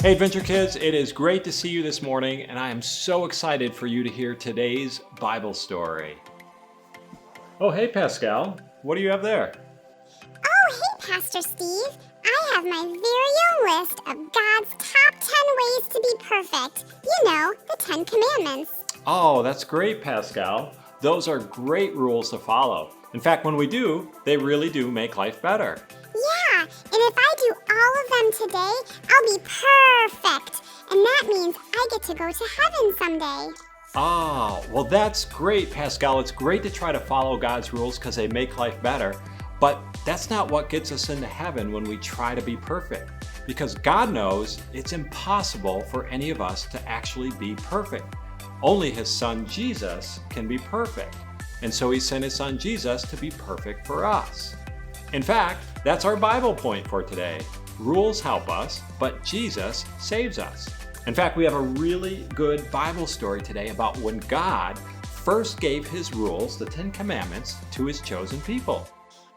Hey Adventure Kids, it is great to see you this morning, and I am so excited for you to hear today's Bible story. Oh, hey Pascal, what do you have there? Oh, hey Pastor Steve. I have my very own list of God's top 10 ways to be perfect. You know, the 10 Commandments. Oh, that's great, Pascal. Those are great rules to follow. In fact, when we do, they really do make life better. Yeah, and if I do all of them today, I'll be perfect. And that means I get to go to heaven someday. Oh, well that's great, Pascal. It's great to try to follow God's rules because they make life better. But that's not what gets us into heaven when we try to be perfect. Because God knows it's impossible for any of us to actually be perfect. Only His Son Jesus can be perfect. And so He sent His Son Jesus to be perfect for us. In fact, that's our Bible point for today. Rules help us, but Jesus saves us. In fact, we have a really good Bible story today about when God first gave His rules, the 10 Commandments, to His chosen people.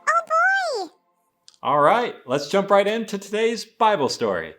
Oh boy! All right, let's jump right into today's Bible story.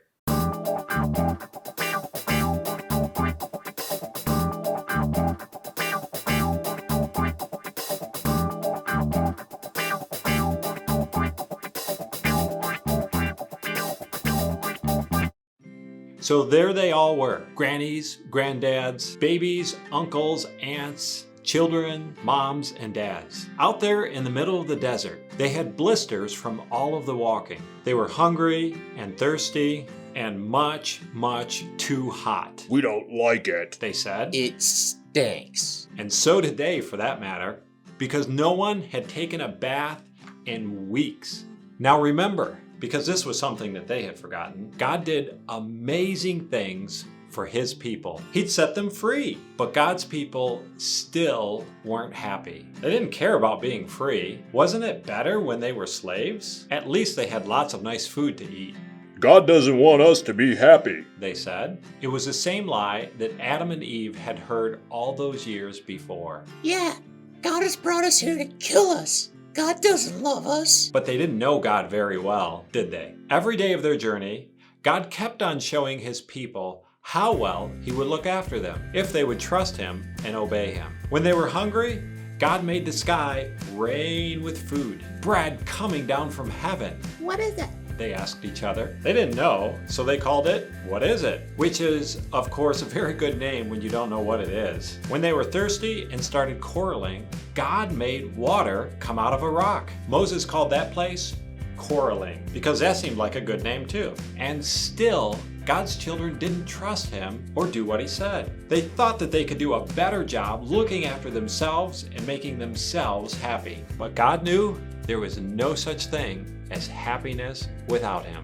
So there they all were, grannies, granddads, babies, uncles, aunts, children, moms, and dads. Out there in the middle of the desert, they had blisters from all of the walking. They were hungry and thirsty and much, much too hot. We don't like it. They said. It stinks. And so did they, for that matter, because no one had taken a bath in weeks. Now remember, because this was something that they had forgotten, God did amazing things for His people. He'd set them free, but God's people still weren't happy. They didn't care about being free. Wasn't it better when they were slaves? At least they had lots of nice food to eat. God doesn't want us to be happy, they said. It was the same lie that Adam and Eve had heard all those years before. Yeah, God has brought us here to kill us. God doesn't love us. But they didn't know God very well, did they? Every day of their journey, God kept on showing His people how well He would look after them if they would trust Him and obey Him. When they were hungry, God made the sky rain with food, bread coming down from heaven. What is it? They asked each other. They didn't know, so they called it, "What is it?" Which is, of course, a very good name when you don't know what it is. When they were thirsty and started quarreling, God made water come out of a rock. Moses called that place Quarreling, because that seemed like a good name too. And still, God's children didn't trust Him or do what He said. They thought that they could do a better job looking after themselves and making themselves happy. But God knew there was no such thing as happiness without Him.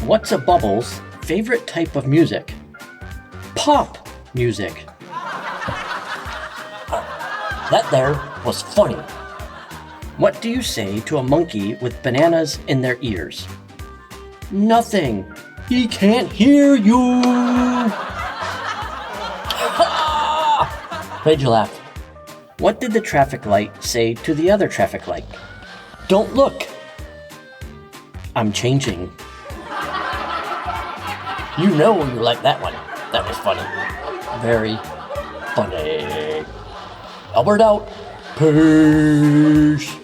What's a bubble's favorite type of music? Pop music. That there was funny. What do you say to a monkey with bananas in their ears? Nothing. He can't hear you. Why'd you laugh? What did the traffic light say to the other traffic light? Don't look. I'm changing. You know you like that one. That was funny. Very funny. Albert out. Peace.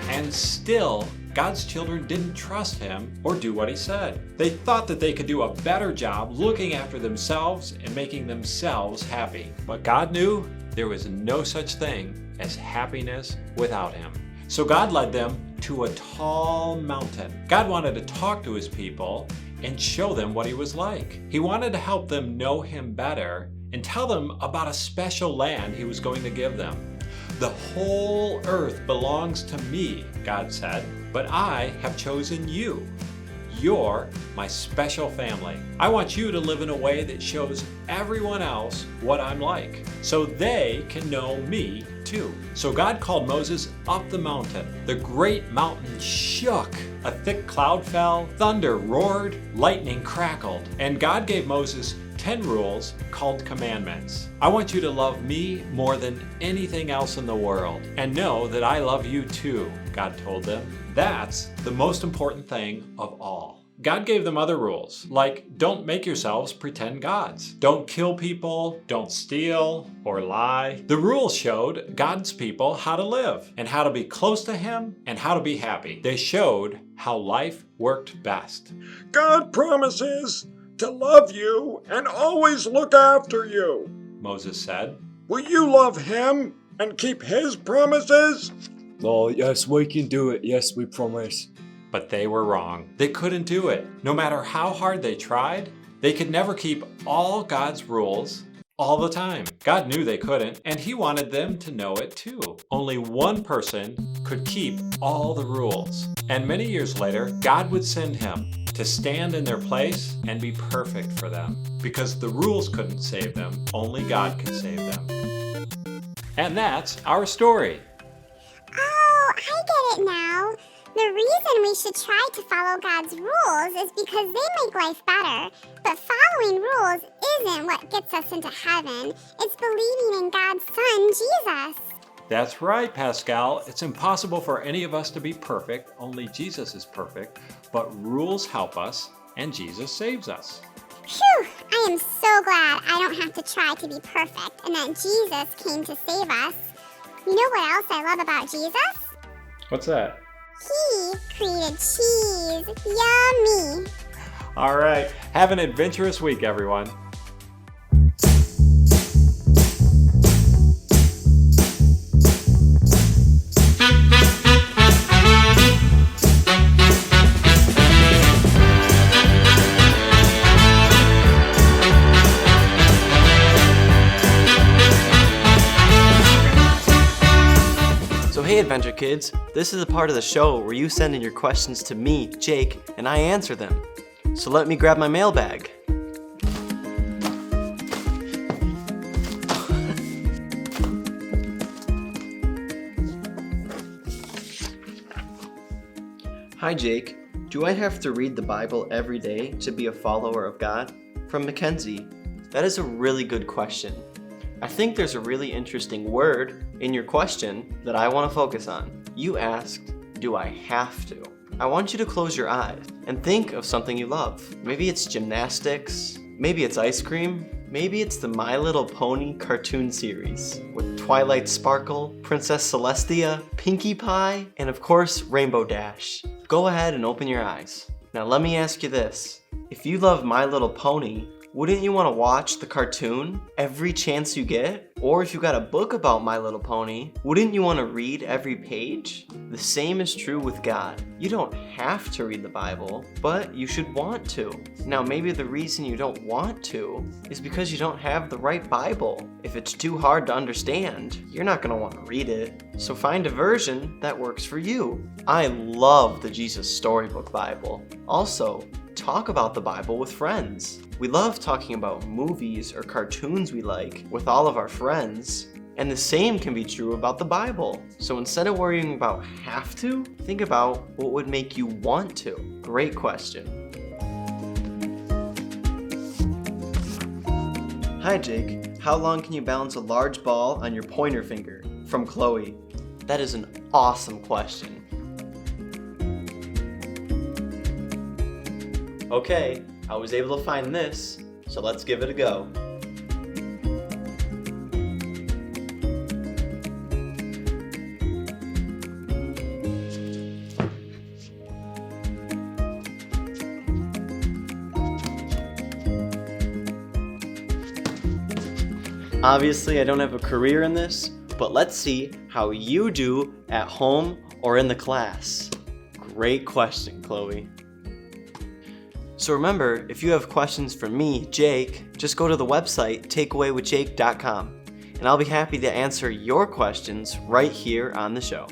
And still, God's children didn't trust Him or do what He said. They thought that they could do a better job looking after themselves and making themselves happy. But God knew there was no such thing as happiness without Him. So God led them to a tall mountain. God wanted to talk to His people and show them what He was like. He wanted to help them know Him better and tell them about a special land He was going to give them. The whole earth belongs to me, God said, but I have chosen you. You're my special family. I want you to live in a way that shows everyone else what I'm like, so they can know me too. So God called Moses up the mountain. The great mountain shook. A thick cloud fell, thunder roared, lightning crackled, and God gave Moses 10 rules called commandments. I want you to love me more than anything else in the world, and know that I love you too, God told them. That's the most important thing of all. God gave them other rules, like don't make yourselves pretend gods. Don't kill people, don't steal or lie. The rules showed God's people how to live and how to be close to Him and how to be happy. They showed how life worked best. God promises to love you and always look after you. Moses said. Will you love Him and keep His promises? Oh, yes, we can do it. Yes, we promise. But they were wrong. They couldn't do it. No matter how hard they tried, they could never keep all God's rules all the time. God knew they couldn't, and He wanted them to know it too. Only one person could keep all the rules. And many years later, God would send him to stand in their place and be perfect for them. Because the rules couldn't save them, only God could save them. And that's our story. Oh, I get it now. The reason we should try to follow God's rules is because they make life better. But following rules isn't what gets us into heaven. It's believing in God's Son, Jesus. That's right, Pascal. It's impossible for any of us to be perfect. Only Jesus is perfect. But rules help us, and Jesus saves us. Phew! I am so glad I don't have to try to be perfect and that Jesus came to save us. You know what else I love about Jesus? What's that? He created cheese. Yummy! All right, have an adventurous week, everyone. Hey Adventure Kids, this is a part of the show where you send in your questions to me, Jake, and I answer them. So let me grab my mailbag. Hi Jake, do I have to read the Bible every day to be a follower of God? From Mackenzie. That is a really good question. I think there's a really interesting word in your question that I want to focus on. You asked, do I have to? I want you to close your eyes and think of something you love. Maybe it's gymnastics, maybe it's ice cream, maybe it's the My Little Pony cartoon series with Twilight Sparkle, Princess Celestia, Pinkie Pie, and of course Rainbow Dash. Go ahead and open your eyes. Now let me ask you this. If you love My Little Pony, wouldn't you want to watch the cartoon every chance you get? Or if you got a book about My Little Pony, wouldn't you want to read every page? The same is true with God. You don't have to read the Bible, but you should want to. Now maybe the reason you don't want to is because you don't have the right Bible. If it's too hard to understand, you're not going to want to read it. So find a version that works for you. I love the Jesus Storybook Bible. Also, talk about the Bible with friends. We love talking about movies or cartoons we like with all of our friends. And the same can be true about the Bible. So instead of worrying about have to, think about what would make you want to. Great question. Hi Jake, how long can you balance a large ball on your pointer finger? From Chloe. That is an awesome question. Okay, I was able to find this, so let's give it a go. Obviously, I don't have a career in this, but let's see how you do at home or in the class. Great question, Chloe. So remember, if you have questions for me, Jake, just go to the website takeawaywithjake.com, and I'll be happy to answer your questions right here on the show.